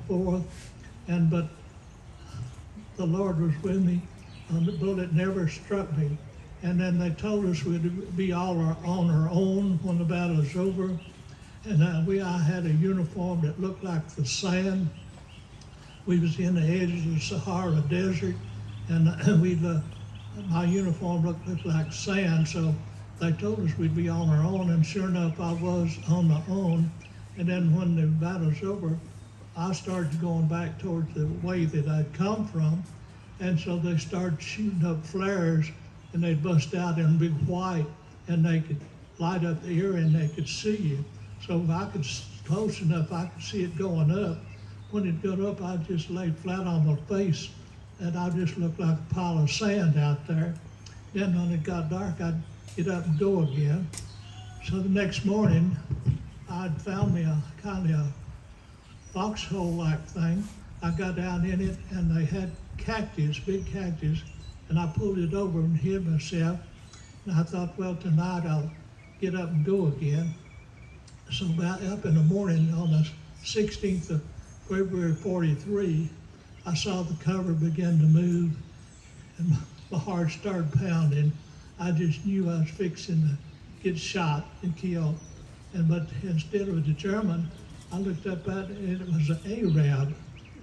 forth, but the Lord was with me. The bullet never struck me. And then they told us we'd be all on our own when the battle was over. And I had a uniform that looked like the sand. We was in the edge of the Sahara Desert, and my uniform looked like sand, so they told us we'd be on our own, and sure enough, I was on my own. And then when the battle was over, I started going back towards the way that I'd come from, and so they started shooting up flares, and they'd bust out in big white, and they could light up the area and they could see you. So if I could, close enough, I could see it going up. When it got up, I'd just lay flat on my face, and I just looked like a pile of sand out there. Then when it got dark, I'd get up and go again. So the next morning, I'd found me a kind of foxhole-like thing. I got down in it, and they had cactus, big cactus, and I pulled it over and hid myself. And I thought, well, tonight I'll get up and go again. So about up in the morning on the 16th of February 43, I saw the cover begin to move, and my heart started pounding. I just knew I was fixing to get shot and killed. But instead of the German, I looked up at it, and it was an Arab.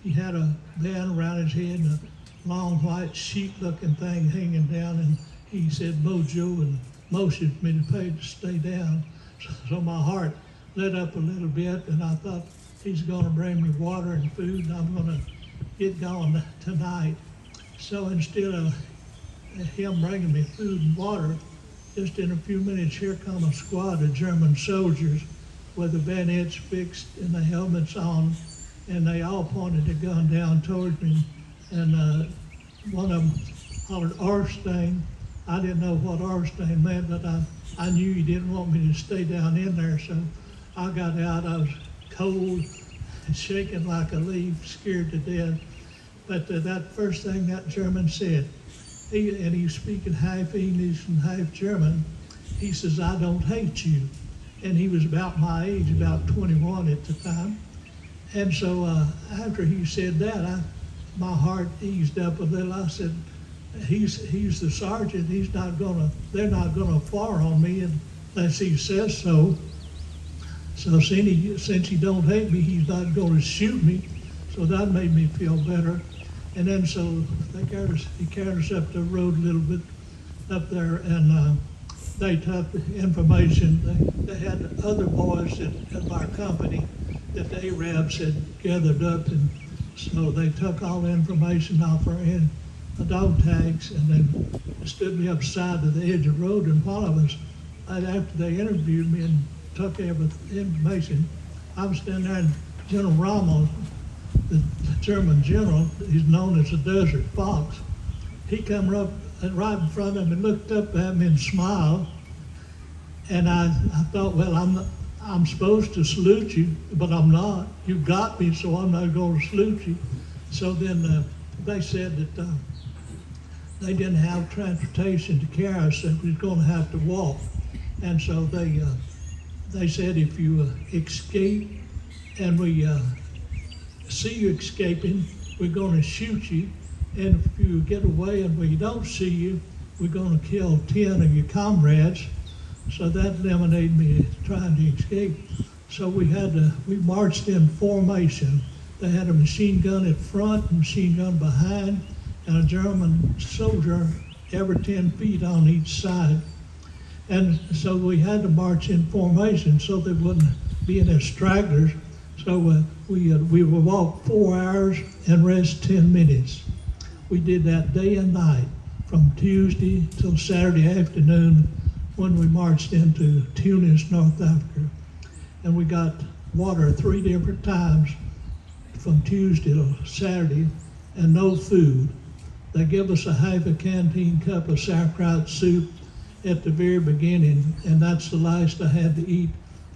He had a band around his head and a long white sheet-looking thing hanging down, and he said Mojo and motioned me to stay down. So my heart lit up a little bit, and I thought, he's gonna bring me water and food, and I'm gonna get going tonight. So instead of him bringing me food and water, just in a few minutes, here come a squad of German soldiers with the bayonets fixed and the helmets on, and they all pointed a gun down towards me. And one of them hollered Arstein. I didn't know what Arstein meant, but I knew he didn't want me to stay down in there, so I got out. I was cold and shaking like a leaf, scared to death. But that first thing that German said, he was speaking half English and half German. He says, I don't hate you. And he was about my age, about 21 at the time. And so after he said that, my heart eased up a little. I said, he's the sergeant. They're not gonna fire on me unless he says so. So since he don't hate me, he's not gonna shoot me. So that made me feel better. And then so he carried us up the road a little bit up there, and they took information. They had other boys of our company that the Arabs had gathered up, and so they took all the information off our dog tags, and then stood me upside of the edge of the road. And while after they interviewed me and took every information, I was standing there, and General Rommel, the German general, he's known as the Desert Fox, he come up right in front of me, looked up at me and smiled. And I thought, well, I'm supposed to salute you, but I'm not. You got me, so I'm not going to salute you. So then they said that they didn't have transportation to carry us, that we was going to have to walk. And so they said, if you escape and we see you escaping, we're going to shoot you. And if you get away and we don't see you, we're going to kill 10 of your comrades. So that eliminated me trying to escape. So we marched in formation. They had a machine gun at front, a machine gun behind, and a German soldier every 10 feet on each side. And so we had to march in formation so there wouldn't be any stragglers. So we would walk 4 hours and rest 10 minutes. We did that day and night from Tuesday till Saturday afternoon, when we marched into Tunis, North Africa. And we got water 3 different times from Tuesday to Saturday, and no food. They give us a half a canteen cup of sauerkraut soup at the very beginning, and that's the last I had to eat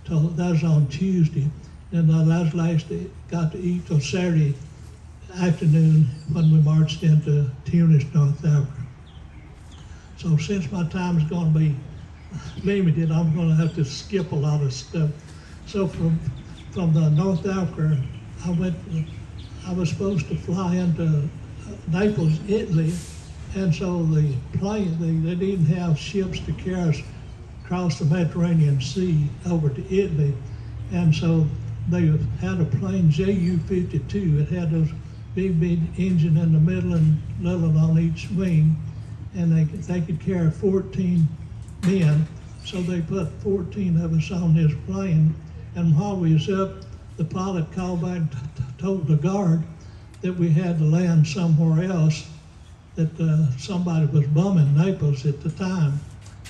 till that was on Tuesday. And that was last I got to eat till Saturday afternoon when we marched into Tunis, North Africa. So since my time is going to be limited, I'm going to have to skip a lot of stuff. So from the North Africa, I went I was supposed to fly into Naples, Italy, and so the plane, they didn't have ships to carry us across the Mediterranean Sea over to Italy, and so they had a plane, Ju-52. It had those big engine in the middle and little on each wing, and they could carry 14 men. So they put 14 of us on this plane, and while we was up, the pilot called back and told the guard that we had to land somewhere else, that somebody was bombing Naples at the time.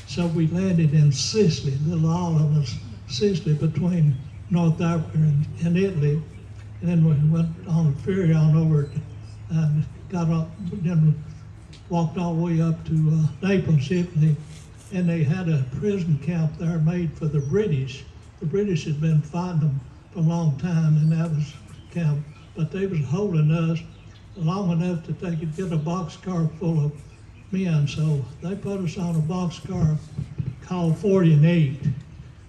So we landed in Sicily, the little island of Sicily between North Africa and Italy. And then we went on a ferry on over and got up, then walked all the way up to Naples, Italy. And they had a prison camp there made for the British. The British had been fighting them for a long time, and that was camp. But they was holding us long enough that they could get a boxcar full of men. So they put us on a boxcar called 48.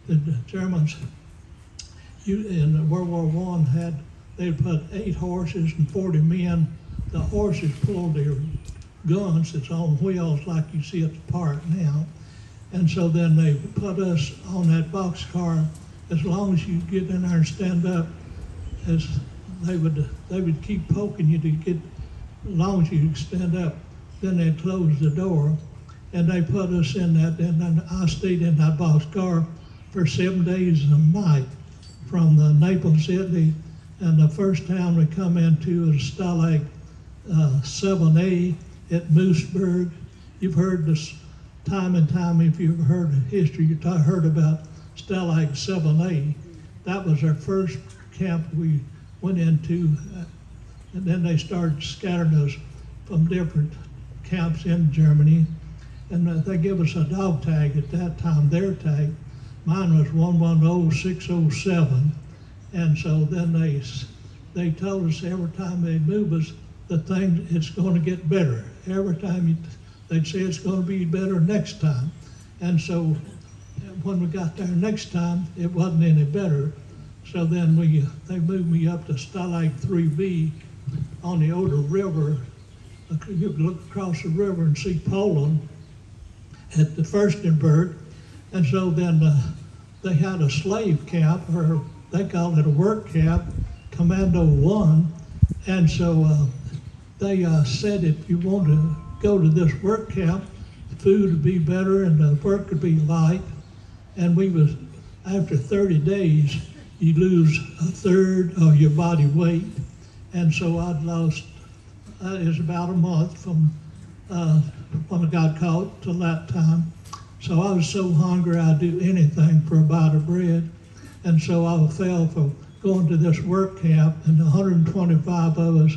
The Germans in World War I they put 8 horses and 40 men. The horses pulled their guns that's on wheels like you see at the park now. And so then they put us on that boxcar. As long as you get in there and stand up, as they would keep poking you to get, as long as you stand up, then they'd close the door. And they put us in that, and then I stayed in that boxcar for 7 days and a night from the Naples, Italy. And the first town we come into is Stalag 7A at Mooseburg. You've heard this time and time, if you've heard history, you heard about Stalag 7A. That was our first camp we went into, and then they started scattering us from different camps in Germany. And they give us a dog tag at that time, their tag. Mine was 110607. And so then they told us every time they move us, it's going to get better. Every time they'd say it's going to be better next time. And so when we got there next time, it wasn't any better. So then they moved me up to Stalag 3B on the Oder River. You could look across the river and see Poland at the Furstenberg. And so then they had a slave camp, or they called it a work camp, Commando 1. And so they said if you want to go to this work camp, the food would be better and the work would be light. And after 30 days, you lose a third of your body weight. And so I'd lost, it was about a month from when I got caught till that time. So I was so hungry I'd do anything for a bite of bread. And so I fell for going to this work camp, and 125 of us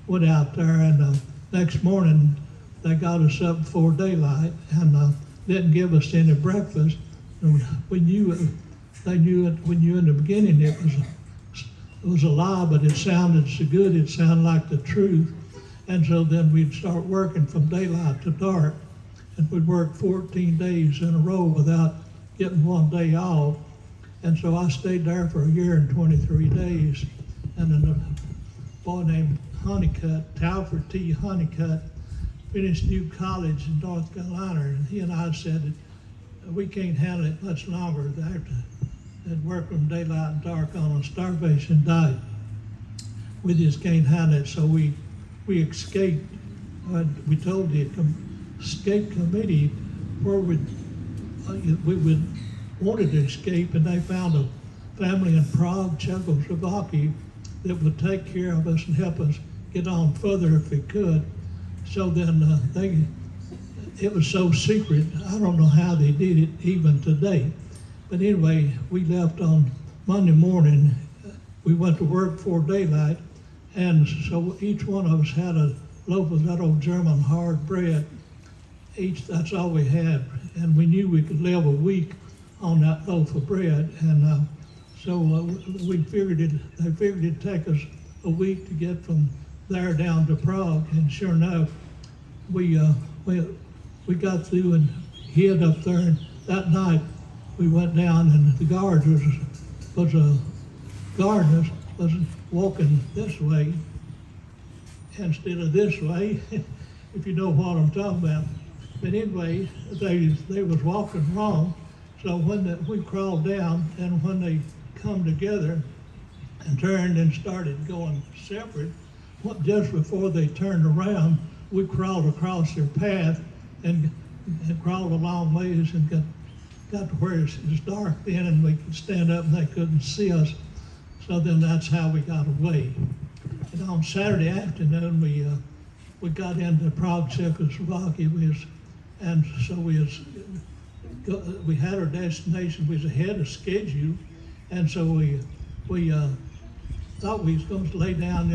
went out there, and next morning they got us up before daylight and didn't give us any breakfast. And they knew it when you in the beginning it was a lie, but it sounded so good, it sounded like the truth. And so then we'd start working from daylight to dark, and we'd work 14 days in a row without getting one day off. And so I stayed there for a year and 23 days. And then a boy named Honeycutt, Talford T. Honeycutt, finished New College in North Carolina, and he and I said that we can't handle it much longer. They'd work from daylight and dark on a starvation diet. We just can't handle it, so we escaped. We told the escape committee where we wanted to escape, and they found a family in Prague, Czechoslovakia, that would take care of us and help us get on further if we could. So then it was so secret, I don't know how they did it even today. But anyway, we left on Monday morning. We went to work before daylight, and so each one of us had a loaf of that old German hard bread. That's all we had, and we knew we could live a week on that loaf of bread. And so we figured they figured it'd take us a week to get from there down to Prague. And sure enough, we got through and hid up there. And that night we went down, and the guard was walking this way, instead of this way, if you know what I'm talking about. But anyway, they was walking wrong. So when we crawled down, and when they come together and turned and started going separate, just before they turned around, we crawled across their path and crawled a long ways and got to where it was dark then, and we could stand up and they couldn't see us. So then that's how we got away. And on Saturday afternoon, we got into Prague, Czechoslovakia, and so we had our destination. We was ahead of schedule, and so we thought we was going to lay down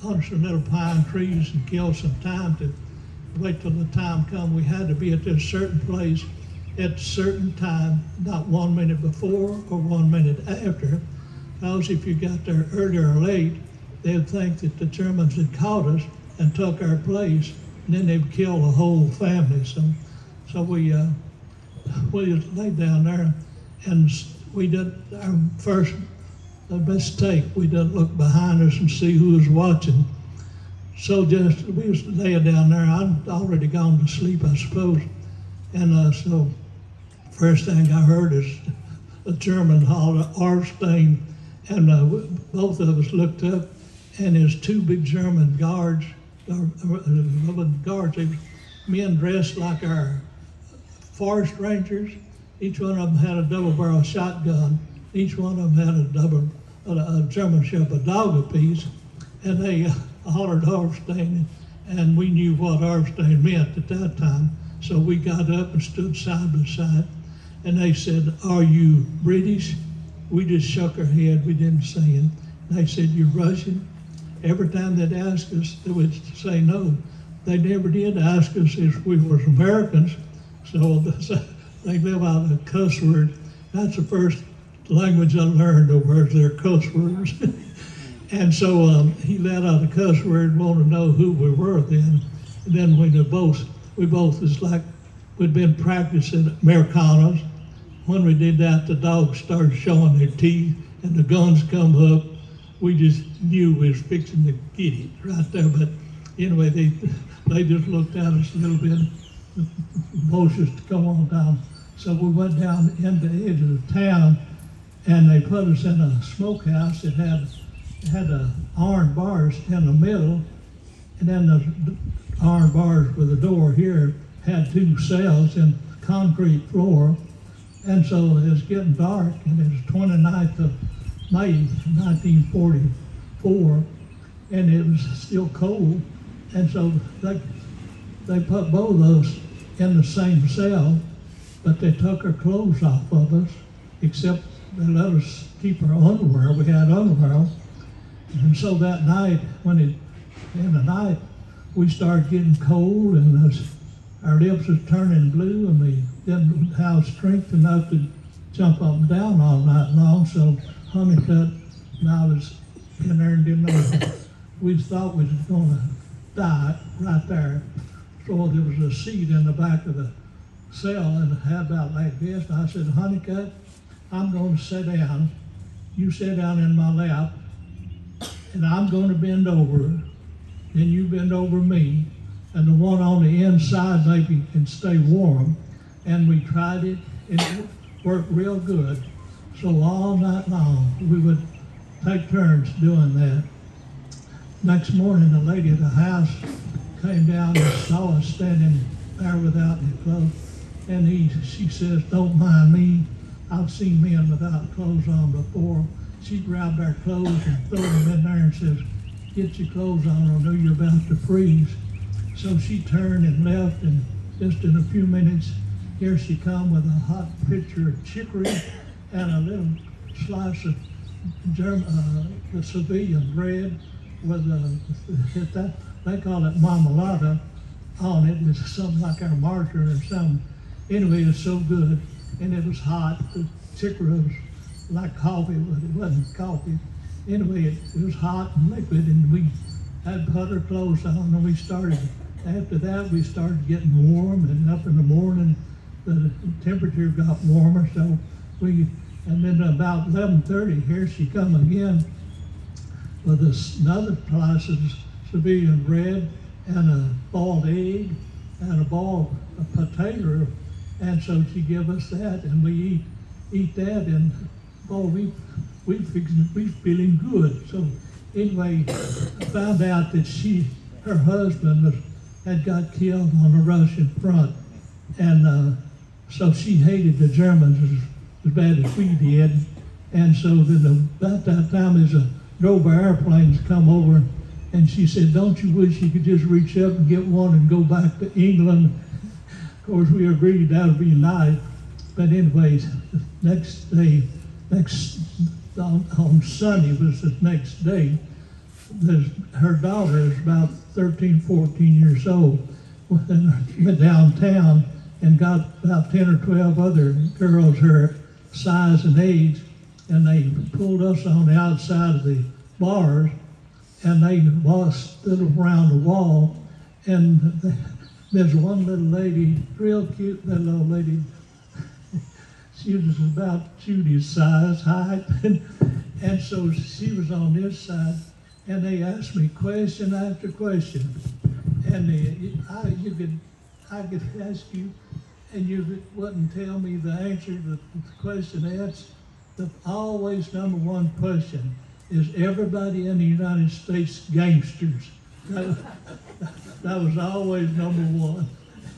under some little pine trees and kill some time to wait till the time come. We had to be at this certain place at a certain time, not 1 minute before or 1 minute after, because if you got there early or late, they'd think that the Germans had caught us and took our place, and then they'd kill the whole family. So we laid down there, and we did our first mistake. We didn't look behind us and see who was watching. So we was laying down there. I'd already gone to sleep, I suppose. And so first thing I heard is a German holler, Arstein, and both of us looked up, and there's two big German guards, they were men dressed like our forest rangers. Each one of them had a double-barrel shotgun. Each one of them had a German Shepherd dog apiece, and they hollered Arstein, and we knew what Arstein meant at that time. So we got up and stood side by side, and they said, "Are you British?" We just shook our head, we didn't say it. They said, "You're Russian?" Every time they'd ask us, they would say no. They never did ask us if we were Americans, so they live out a cuss word. That's the first language I learned over their cuss words. And so he let out a cuss word, wanted to know who we were then. And then we both was like, we'd been practicing Americanos. When we did that, the dogs started showing their teeth and the guns come up. We just knew we was fixing to get it right there. But anyway, they just looked at us a little bit, motioned to come on down. So we went down into the edge of the town, and they put us in a smokehouse. It had iron bars in the middle, and then the iron bars with the door here had two cells in concrete floor. And so it was getting dark, and it was 29th of May, 1944, and it was still cold. And so they put both of us in the same cell, but they took our clothes off of us, except they let us keep our underwear. We had underwear. And so that night, in the night, we started getting cold, and our lips was turning blue, and we didn't have strength enough to jump up and down all night long. So Honeycutt and I was in there and didn't know. We thought we was going to die right there. So there was a seat in the back of the cell, and it had about like this. And I said, "Honeycutt, I'm going to sit down. You sit down in my lap, and I'm going to bend over, then you bend over me, and the one on the inside maybe can stay warm." And we tried it, and it worked real good. So all night long, we would take turns doing that. Next morning, the lady at the house came down and saw us standing there without any clothes. And she says, "Don't mind me. I've seen men without clothes on before." She grabbed our clothes and threw them in there and says, "Get your clothes on or I know you're about to freeze." So she turned and left, and just in a few minutes, here she come with a hot pitcher of chicory and a little slice of the civilian bread with they call it marmalade on it. It's something like our margarine or something. Anyway, it's so good, and it was hot. The chicory was like coffee, but it wasn't coffee. Anyway, it was hot and liquid, and we had put our clothes on, and after that, we started getting warm, and up in the morning, the temperature got warmer, so and then about 11:30, here she come again with another slice of civilian bread and a boiled egg and a boiled potato, and so she give us that, and we eat that, and we feeling good. So anyway, I found out that her husband had got killed on the Russian front, and so she hated the Germans as bad as we did, and so then about that time as a Dover airplanes come over, and she said, "Don't you wish you could just reach up and get one and go back to England?" Of course, we agreed that would be nice. But anyways, next day, on Sunday was the next day, her daughter is about 13, 14 years old, went downtown and got about 10 or 12 other girls her size and age, and they pulled us on the outside of the bars, and they stood around the wall, and there's one little lady, real cute little old lady. She was about Judy's size, height, and so she was on this side, and they asked me question after question, and I could ask you, and you wouldn't tell me the answer to the question asked. The always number one question is, everybody in the United States gangsters? That was always number one.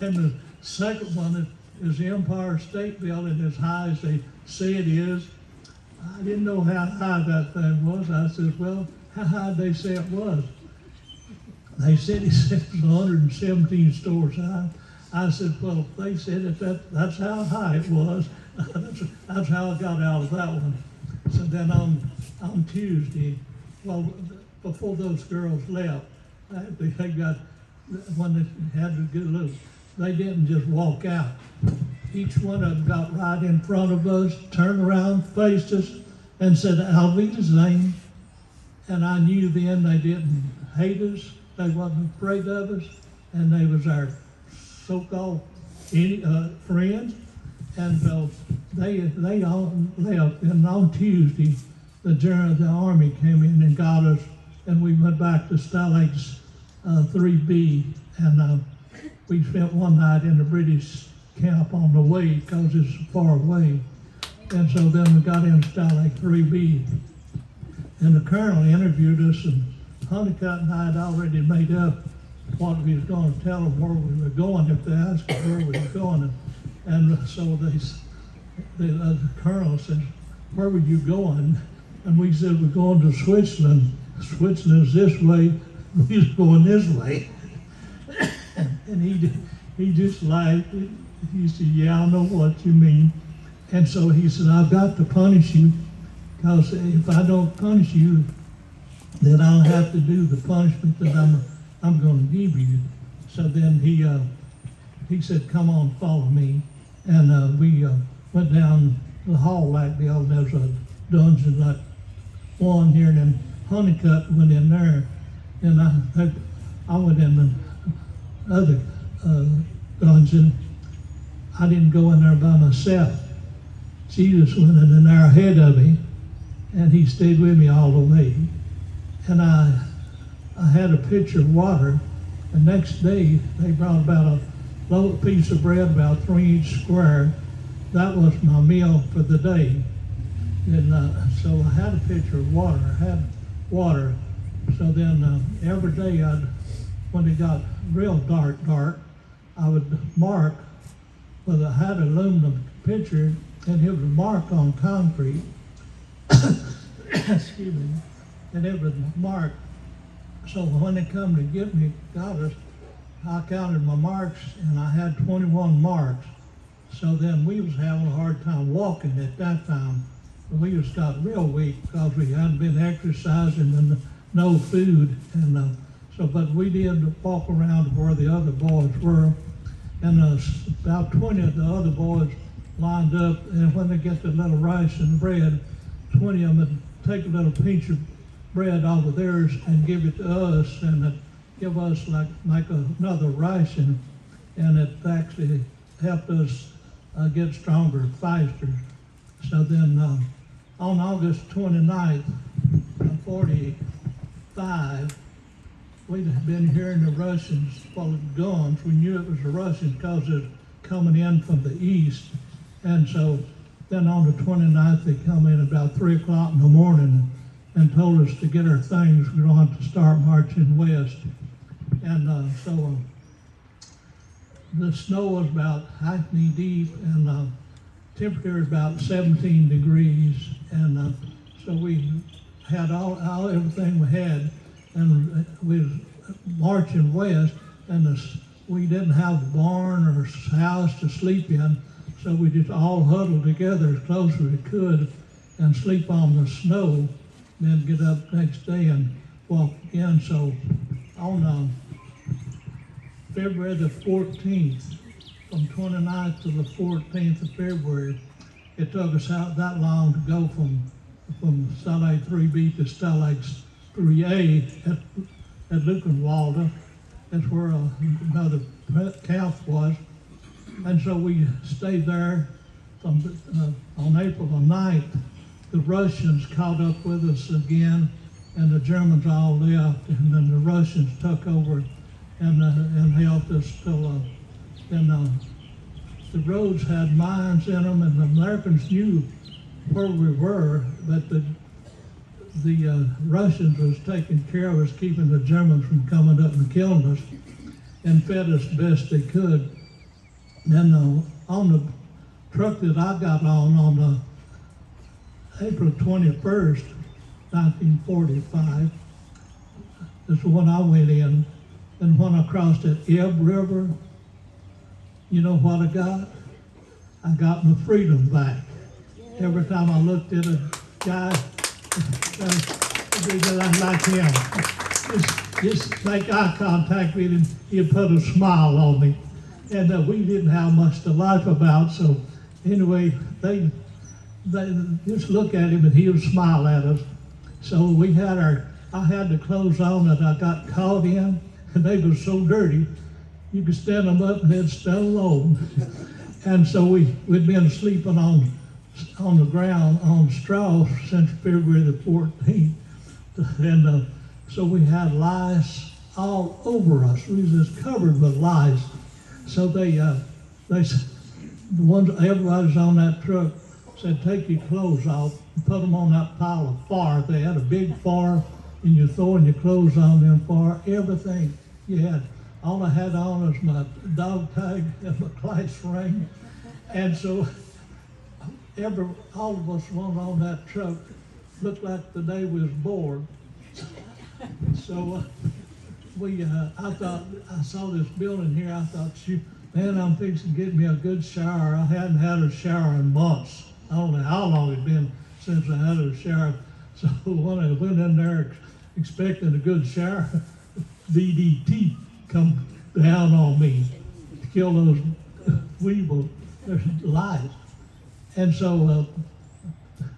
And the second one is the Empire State Building, as high as they say it is. I didn't know how high that thing was. I said, well, how high did they say it was? They said it was 117 stories high. I said, well, they said that's how high it was. That's how I got out of that one. So then on Tuesday, well, before those girls left, they got, when they had to get loose, they didn't just walk out. Each one of them got right in front of us, turned around, faced us, and said, "Alvita's Lane." And I knew then they didn't hate us, they wasn't afraid of us, and they was our so-called friends. And so they all left, and on Tuesday, the Army came in and got us, and we went back to Stalags 3B, and we spent one night in the British camp on the way because it's far away. And so then we got in Stalag 3B, and the colonel interviewed us, and Honeycutt and I had already made up what we was going to tell them where we were going if they asked us where we were going. And so the colonel said, "Where were you going?" And we said, "We're going to Switzerland. Switzerland's this way, we was going this way." And he just laughed. He said, "Yeah, I know what you mean." And so he said, "I've got to punish you, because if I don't punish you, then I'll have to do the punishment that I'm going to give you." So then he said, "Come on, follow me." And we went down the hall like the old, there's a dungeon like one here, and then Honeycutt went in there, and I went in the other dungeon. I didn't go in there by myself. Jesus went in there ahead of me, and he stayed with me all the way. And I had a pitcher of water. The next day, they brought about a little piece of bread, about 3-inch square. That was my meal for the day. And so I had a pitcher of water. I had water. So then every day, when it got real dark, I would mark. Well, I had an aluminum pitcher, and it was marked on concrete. Excuse me. And it was marked. So when they come to get me, got us, I counted my marks, and I had 21 marks. So then we was having a hard time walking at that time. We just got real weak because we hadn't been exercising and no food. And but we did walk around where the other boys were. And about 20 of the other boys lined up, and when they get the little rice and bread, 20 of them would take a little pinch of bread off of theirs and give it to us, and give us like another ration, and it actually helped us get stronger faster. So then on August 29th, 45, we'd been hearing the Russians, well, the guns, we knew it was the Russians because it was coming in from the east. And so then on the 29th, they come in about 3 o'clock in the morning and told us to get our things. We're going to have to start marching west. And so the snow was about half knee deep, and temperature was about 17 degrees. And so we had all everything we had, and we was marching west, and we didn't have a barn or house to sleep in, so we just all huddled together as close as we could and sleep on the snow, then get up next day and walk in. So on February the 14th, from 29th to the 14th of February, it took us out that long to go from Stalag 3B to Stalag 3A at Luckenwalde. That's where another camp was. And so we stayed there from, on April the 9th. The Russians caught up with us again, and the Germans all left, and then the Russians took over and helped us till then. The roads had mines in them, and the Americans knew where we were, but the Russians was taking care of us, keeping the Germans from coming up and killing us, and fed us best they could. Then on the truck that I got on April 21st, 1945, is when I went in. And when I crossed that Ebb River, you know what I got? I got my freedom back. Every time I looked at a guy like him, just make eye contact with him, he'd put a smile on me. And we didn't have much to laugh about, so anyway, they just look at him and he would smile at us. So we had I had the clothes on that I got caught in, and they were so dirty, you could stand them up and they'd stand alone. And so we'd been sleeping on the ground on straw since February the 14th. And so we had lice all over us. We was just covered with lice. So everybody's on that truck said, take your clothes off and put them on that pile of fire. They had a big fire, and you're throwing your clothes on them fire, everything you had. All I had on was my dog tag and my class ring. And so all of us went on that truck looked like the day we was born. So I thought, I saw this building here, I thought, shoot, man, I'm fixing to get me a good shower. I hadn't had a shower in months. I don't know how long it'd been since I had a shower. So when I went in there expecting a good shower, DDT come down on me to kill those weevils, lice. And so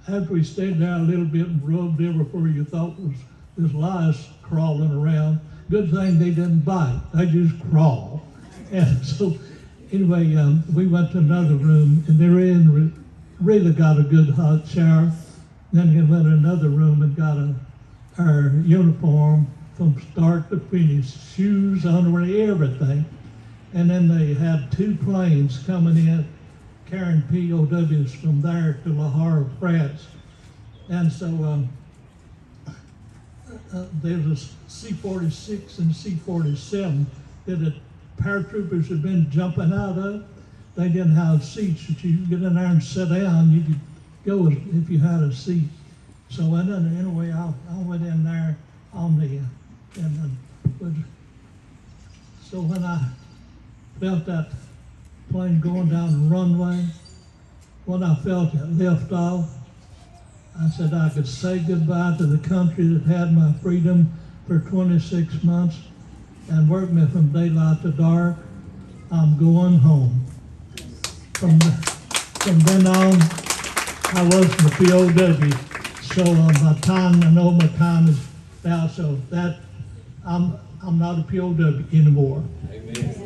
after we stayed there a little bit and rubbed everywhere you thought was this lice crawling around, good thing they didn't bite, they just crawl. And so anyway, we went to another room, and they really got a good hot shower. Then we went to another room and got our uniform from start to finish, shoes, underwear, everything. And then they had 2 planes coming in, carrying POWs from there to La Havre, France. And so there was a C-46 and C-47 that the paratroopers had been jumping out of. They didn't have seats that you could get in there and sit down. You could go if you had a seat. So anyway, I went in there on so when I felt that plane going down the runway, when I felt it lift off, I said I could say goodbye to the country that had my freedom for 26 months and worked me from daylight to dark. I'm going home. From then on, I wasn't a POW. So I know my time is out. So that I'm not a POW anymore. Amen.